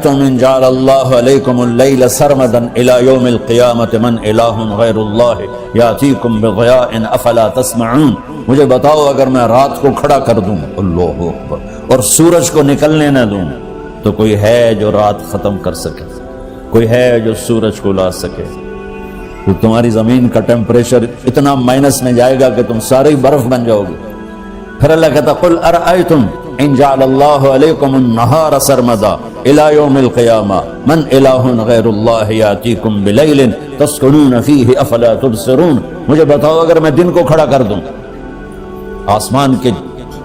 अरअयतुम इन जअलल्लाहु अलैकुमुल लैला सरमदन इला यौमिल क़ियामति मन इलाहुन गैरुल्लाहि यातीकुम बिज़ियाइन अफला तस्मऊन। मुझे बताओ, अगर मैं रात को खड़ा कर दूं, अल्लाहु अकबर, और सूरज को निकलने न दूं, तो कोई है जो रात खत्म कर सके? कोई है जो सूरज को ला सके? तो तुम्हारी जमीन का टेम्परेचर इतना माइनस में जाएगा कि तुम सारे बर्फ बन जाओगे। फिर अल्लाह कहता, कुल अरअयतुम इन जअलल्लाहु अलैकुमुन नहार सरमदा इला यौमिल क़ियामा मन इलाहुन गैरुल्लाहि यातीकुम बिलैलिन तस्कुनून फीहि अफला तुबसिरून। मुझे बताओ, अगर मैं दिन को खड़ा कर दूं, आसमान के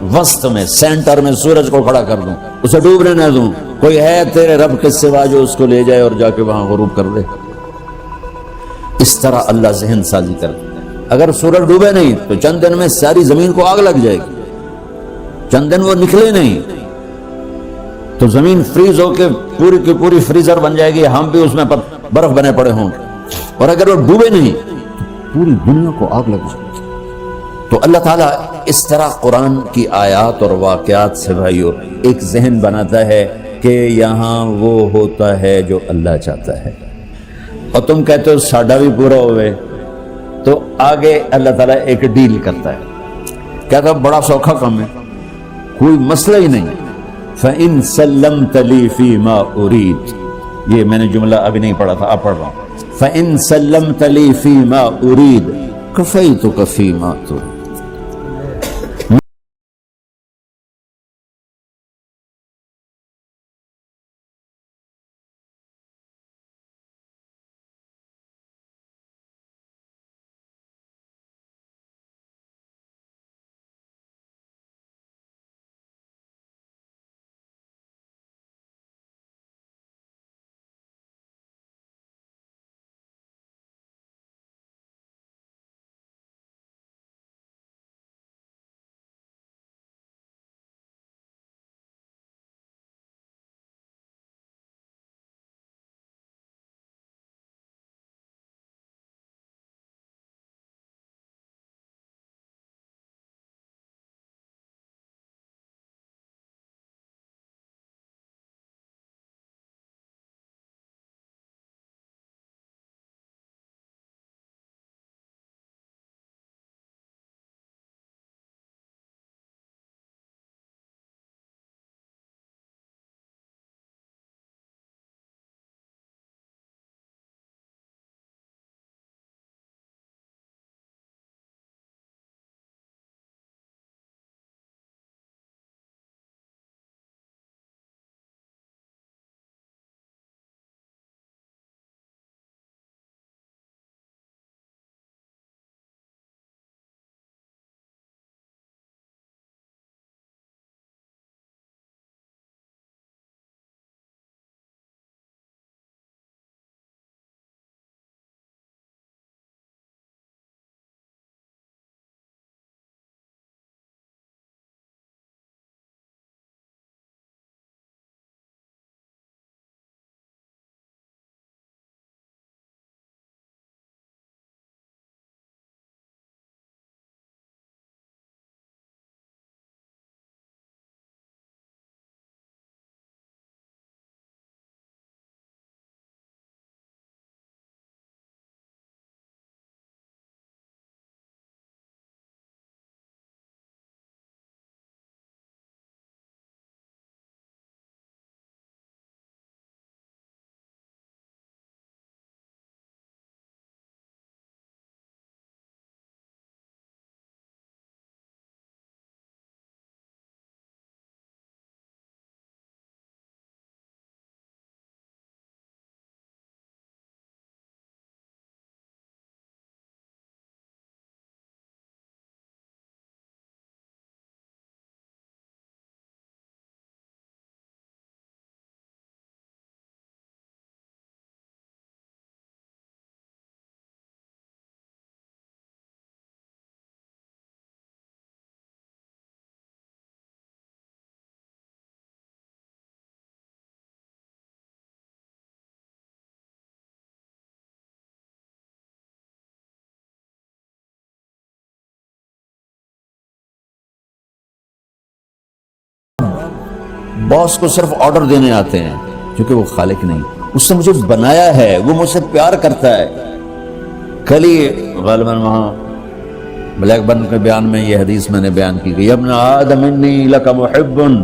वस्त में, सेंटर में सूरज को खड़ा कर दूं, उसे डूबने न दूं, कोई है तेरे रब के सिवा जो उसको ले जाए और जाके वहां गुरूब कर दे? इस तरह अल्लाह ज़हन साजी कर देता है। अगर सूरज डूबे नहीं तो चंद दिन में सारी जमीन को आग लग जाएगी, चंद दिन वो निकले नहीं तो जमीन फ्रीज होके पूरी की पूरी फ्रीजर बन जाएगी, हम भी उसमें बर्फ बने पड़े होंगे। और अगर वो डूबे नहीं तो पूरी दुनिया को आग लग जाएगी। तो अल्लाह ताला इस तरह कुरान की आयात और वाक़यात से भाइयों एक जहन बनाता है कि यहाँ वो होता है जो अल्लाह चाहता है। और तुम कहते हो साडा भी पूरा होवे, तो आगे अल्लाह ताला एक डील करता है, कहता बड़ा सौखा काम है, कोई मसला ही नहीं। फ़इन सल्लमत ली फ़ीमा उरीद, ये मैंने जुमला अभी नहीं पढ़ा था, आप पढ़ रहा हूं। फ़इन सल्लमत ली फ़ीमा उरीद कफ़ैतुक फ़ीमा तुरीद। बॉस को सिर्फ ऑर्डर देने आते हैं, क्योंकि वो खालिक नहीं, उसने मुझे बनाया है, वो मुझसे प्यार करता है। कल ही गालिबन वहां ब्लैकबर्न के बयान में ये हदीस मैंने बयान की गई, अब्न आदम इन्नी लका मुहिब्बुन,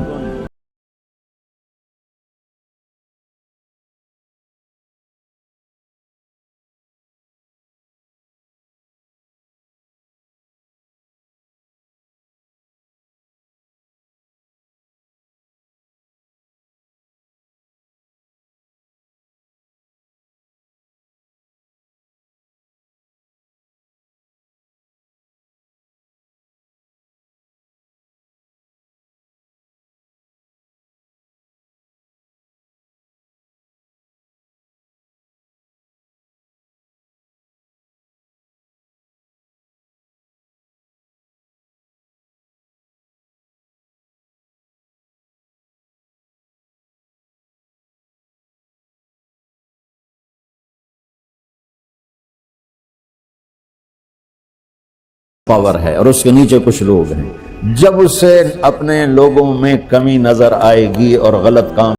पावर है और उसके नीचे कुछ लोग हैं। जब उसे अपने लोगों में कमी नजर आएगी और गलत काम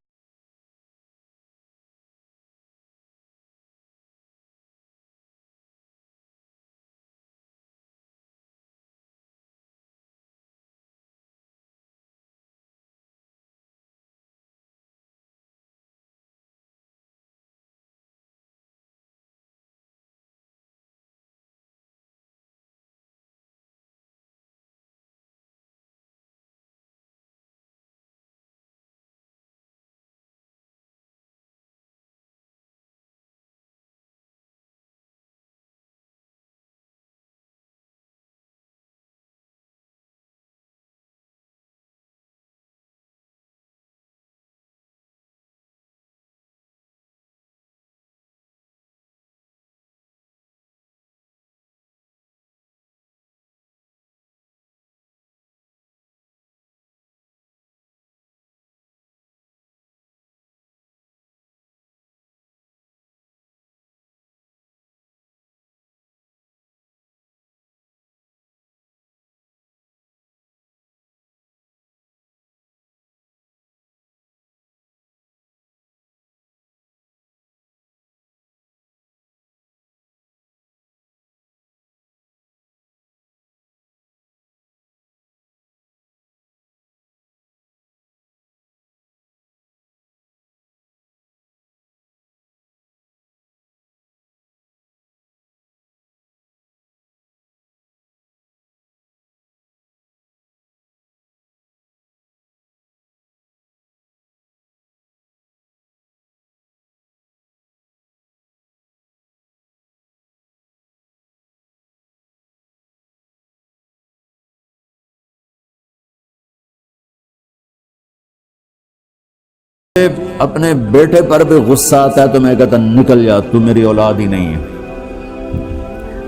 अपने बेटे पर भी गुस्सा आता है तो मैं कहता निकल जा, तू मेरी औलाद ही नहीं है।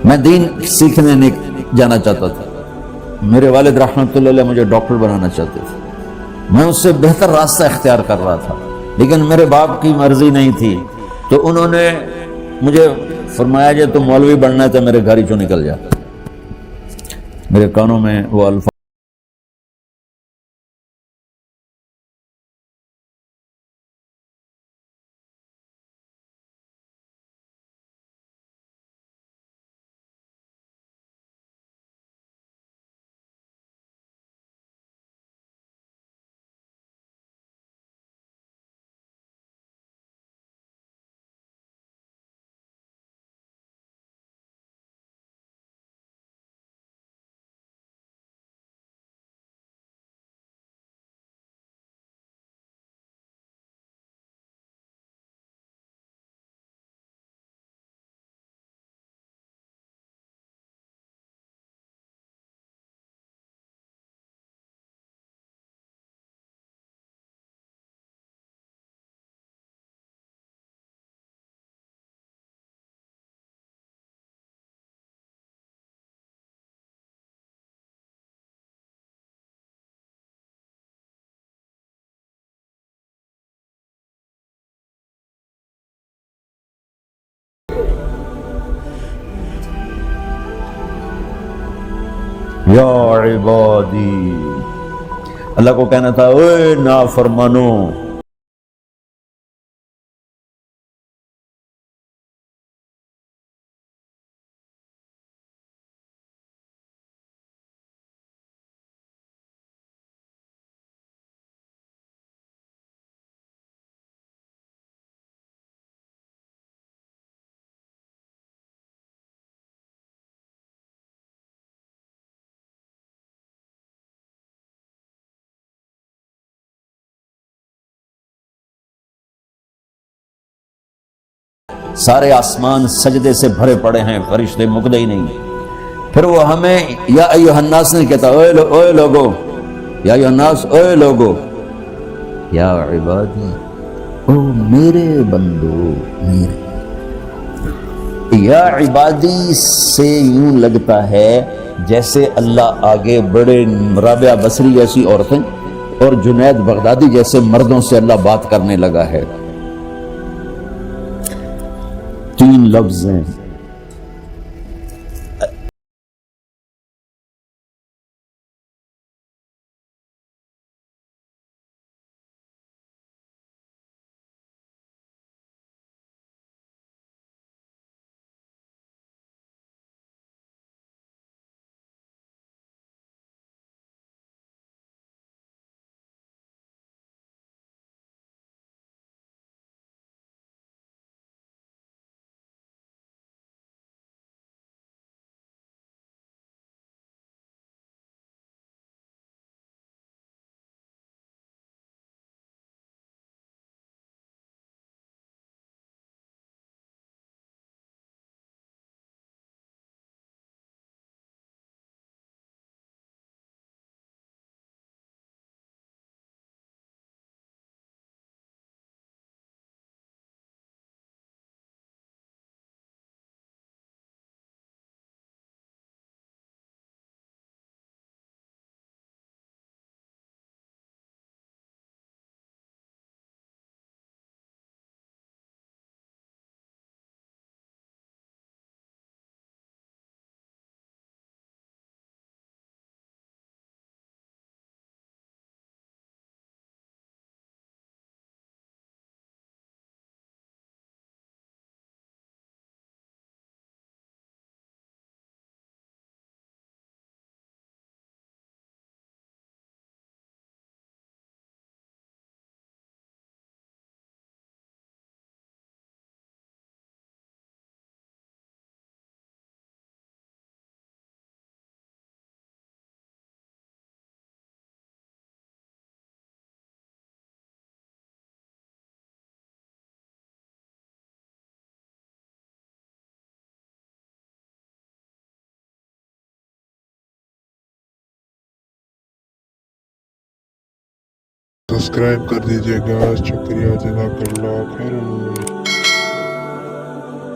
मैं दीन सीखने नहीं जाना चाहता था, मेरे वालिद रहमतुल्लाह अलैह मुझे डॉक्टर बनाना चाहते थे, मैं उससे बेहतर रास्ता इख्तियार कर रहा था, लेकिन मेरे बाप की मर्जी नहीं थी। तो उन्होंने मुझे फरमाया जे तू मौलवी बनना है तो मेरे घर ही चो निकल जा। मेरे कानों में वो अल्फाज या इबादी, अल्लाह को कहना था ओए नाफरमानो, सारे आसमान सजदे से भरे पड़े हैं, फरिश्ते मुकदे ही नहीं। फिर वो हमें या अय्युहन्नास नहीं कहता, ओए लोगो, या अय्युहन्नास, ओए लोगो, या इबादी, ओ मेरे बंदो, मेरे। या इबादी से यूं लगता है जैसे अल्लाह आगे बड़े राबिया बसरी जैसी औरतें और जुनैद बगदादी जैसे मर्दों से अल्लाह बात करने लगा है। 3 लफ्ज हैं, सब्सक्राइब कर दीजिएगा। शुक्रिया, जज़ाकल्लाह खैरन।